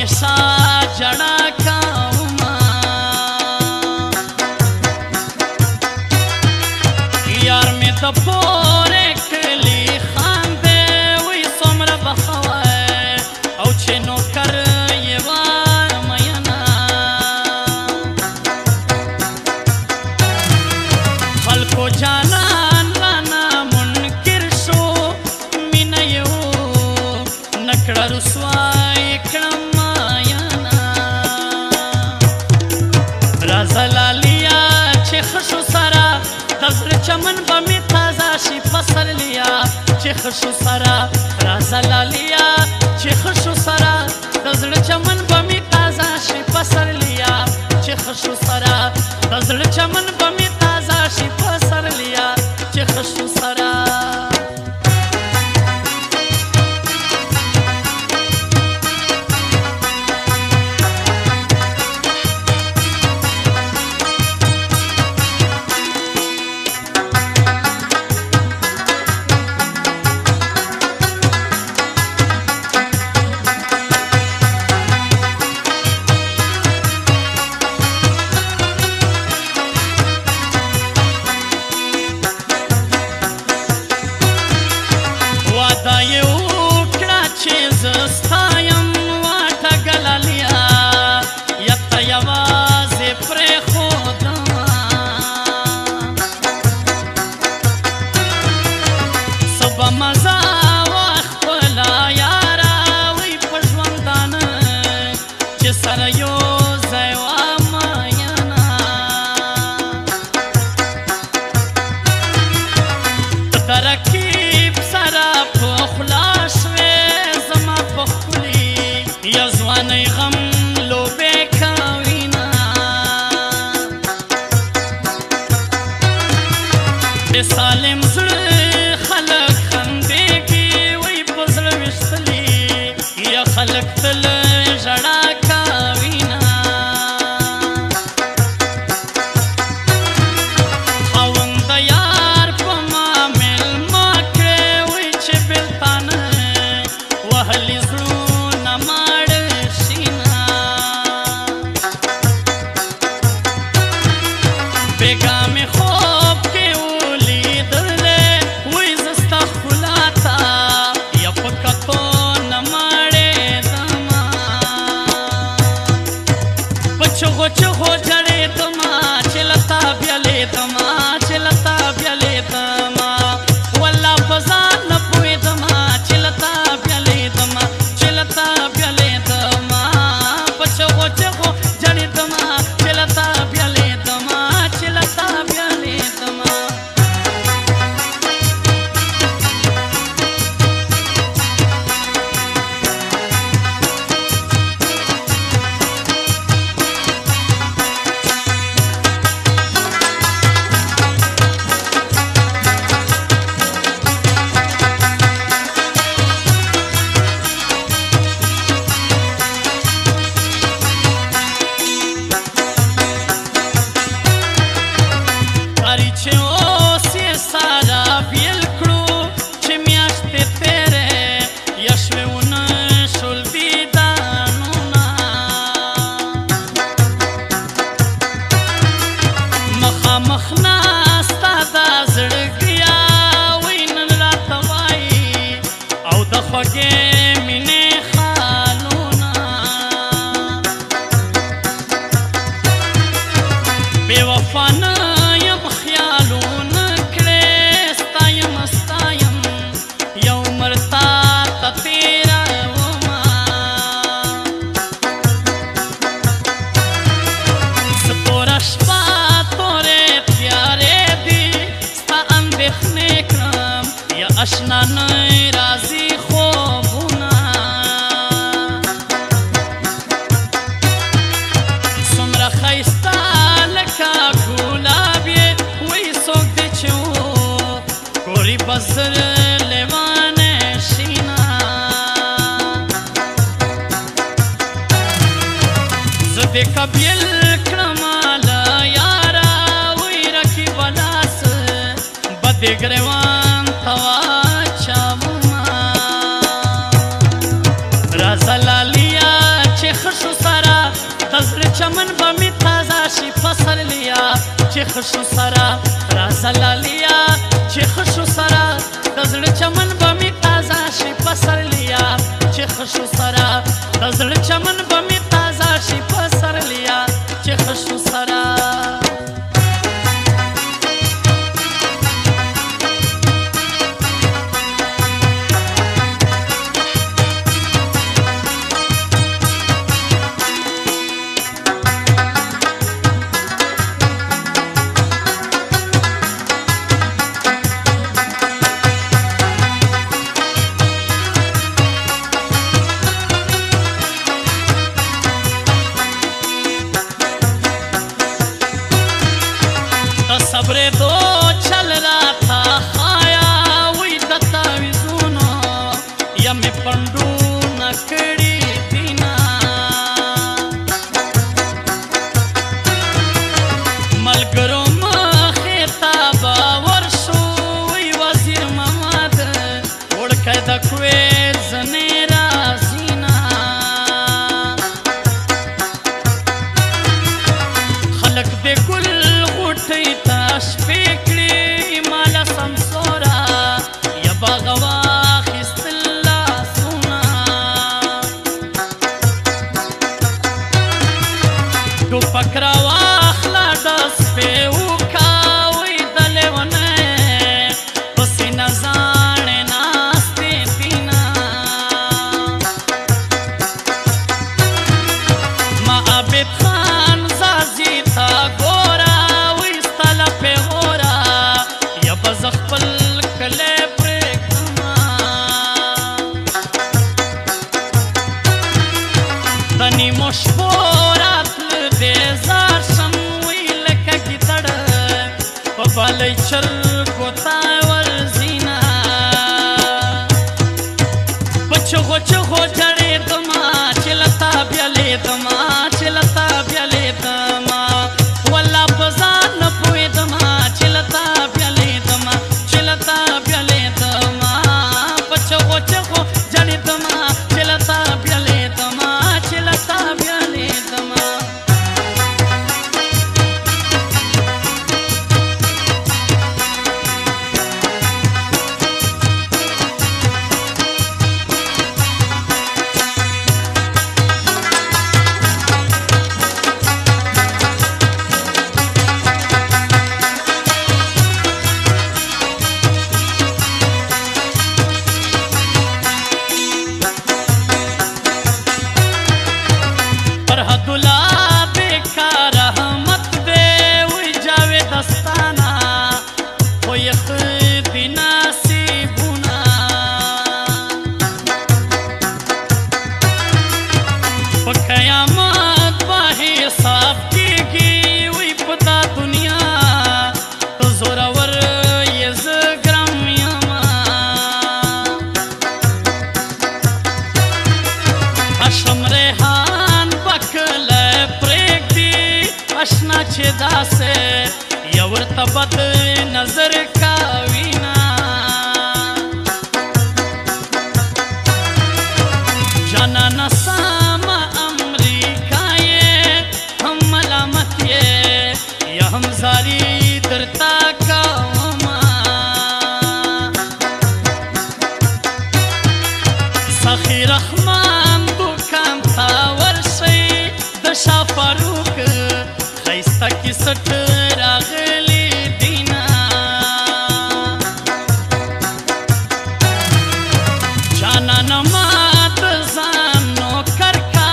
हमेशा जड़ा काउमा यार में तो पोरे कली खांदे वही सोमरा बखवाए औ छेनो कर ये वार मयना खलको जानान राना मुनकिर शो मिनयो नकड़ा रुसवाई कड़मायना राजलालिया छे खशु सारा दजर चमन बमी ताजा शी पसर लिया छे खशु सारा राजलालिया छे खशु सारा दजर चमन बमी ताजा शी पसर लिया छे खशु सारा दजर चमन बमी ताजा शी पसर लिया छे खशु सारा तरकीब सारा पोखलाश वे जमा पोखली यजवानी गम लोबे काविना सालिम जुड़ खलक खंदेगी वही पुजल विश्तली या खलक तल जड़ा काविना खवंद यार पमा मिल माके वही चे बिलतान वहली जुड़ू नमाड़ शीना बेगा में खोब के उलीदले वही जस्ता खुलाता या पकतो नमाड़े दमा बच्चो चो जड़े दमा चलता ब्याले दमा चलता ब्याले दमा वल्ला बजार न पुए दमा चलता ब्याले दमा चलता ब्याले दमा बच्चो जड़े दमा चलता ब्याले दमा चलता ब्याले दमा अशना नई राजी खोबुना सुमरा खैस्ता लका गुलाबी वही सोक दे छो कोरी बजर लेवाने शीना जदे कबिल क्रमाला यारा वही रखी बलास बदे ग्रेवान राजलालिया छे چې خشو سره راځه لالیا چې خشو سره د زړه چمن به مې تازه شي پسرلیا چې خشو سره د زړه چمن به مې تازه شي پسرلیا چې خشو سره صبر دو چل رہا تھا خایا وی دتا ویزونو یا می پندو نکڑی دینا ملگرو مخیطابا ورشو وی وزیر مماد وڑکای دکوی زنیرا زینا خلق دے گل غوٹی شپیکلی مالا سمسورا یا باغوا خست اللہ سونا دو پکرا واخلا دس پہ اوکاوی دلیونے پسی نزانے ناستے پینا ما عابد خان زازی تا گورا خپل کله پرېږدما د نیمو شپو راتله دې زار شم وی لکه ګیدړ په بالۍ چرګو ته ورځینا په چغو چغو جړېدما چې له تا بیلېدما چې له تا بیلېدما والله په ځان نه پوهېدما چې له تا چې داسې یو ورته بد نظر کاوینا جانانه سامه امریکا یې هم ملامت یې یا هم زاري درته کومه سخي رحمان دوکان ته ورشئ د شاه فاروق خیسته کیسټ راغلی دینا جانانه ما د ځان نوکر کا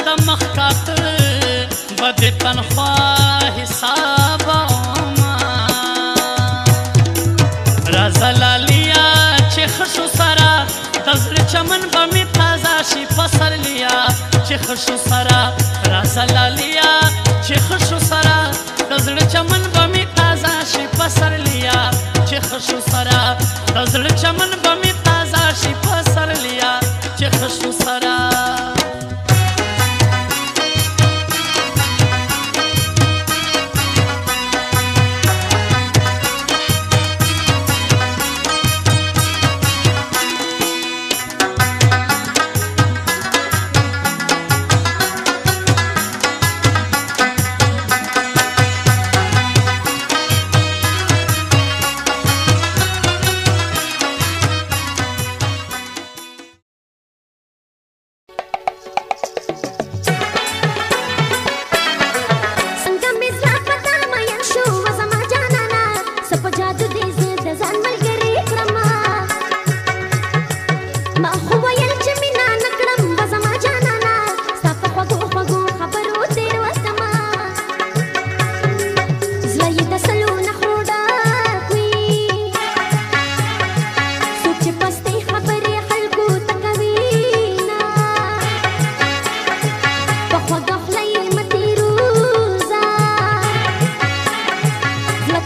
د مخ کاته بد تنخوا حسابومه راځه لالیا چې خشو سره د زړه چمن به مې تازه شي پسرلیا چې خشو سره راځه لالیا چې خشو سره د زړه چمن به مې تازه شي پسرلیا چې خشو سره د زړه چمن به مې تازه شي پسرلیا چې خشو سره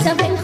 Să avem